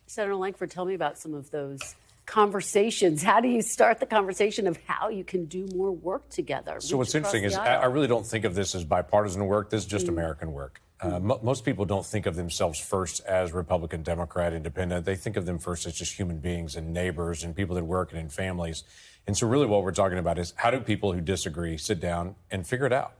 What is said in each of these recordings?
Senator Lankford, tell me about some of those conversations. How do you start the conversation of how you can do more work together? So what's interesting is I really don't think of this as bipartisan work. This is just American work. Most people don't think of themselves first as Republican, Democrat, Independent. They think of them first as just human beings and neighbors and people that work and in families. And so really what we're talking about is how do people who disagree sit down and figure it out?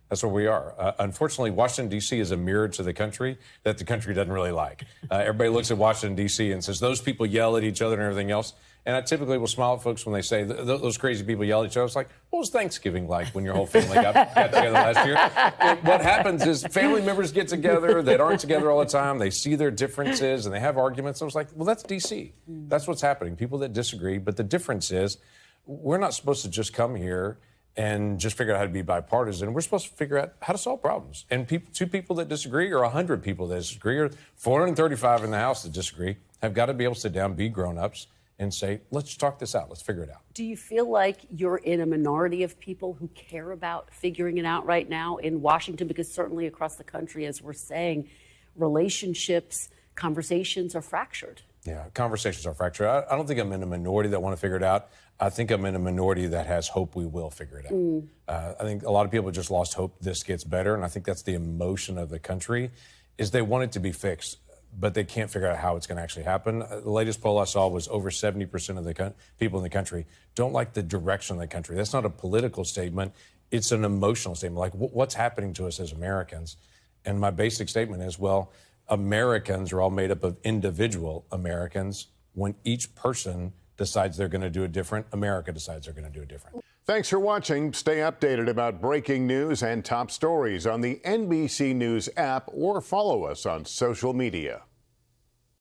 That's where we are. Unfortunately, Washington, D.C. is a mirror to the country that the country doesn't really like. Everybody looks at Washington, D.C. and says, those people yell at each other and everything else. And I typically will smile at folks when they say, those crazy people yell at each other. It's like, what was Thanksgiving like when your whole family got together last year? And what happens is family members get together that aren't together all the time. They see their differences and they have arguments. I was like, well, that's D.C. That's what's happening. People that disagree. But the difference is we're not supposed to just come here and just figure out how to be bipartisan. We're supposed to figure out how to solve problems. And two people that disagree or 100 people that disagree or 435 in the House that disagree have got to be able to sit down, be grown-ups, and say, let's talk this out. Let's figure it out. Do you feel like you're in a minority of people who care about figuring it out right now in Washington? Because certainly across the country, as we're saying, relationships, conversations are fractured. Yeah, conversations are fractured. I don't think I'm in a minority that want to figure it out. I think I'm in a minority that has hope we will figure it out. I think a lot of people just lost hope this gets better, and I think that's the emotion of the country, is they want it to be fixed, but they can't figure out how it's going to actually happen. The latest poll I saw was over 70% of the people in the country don't like the direction of the country. That's not a political statement. It's an emotional statement, like what's happening to us as Americans. And my basic statement is, well, Americans are all made up of individual Americans. When each person decides they're going to do it different, America decides they're going to do it different. Thanks for watching. Stay updated about breaking news and top stories on the NBC News app or follow us on social media.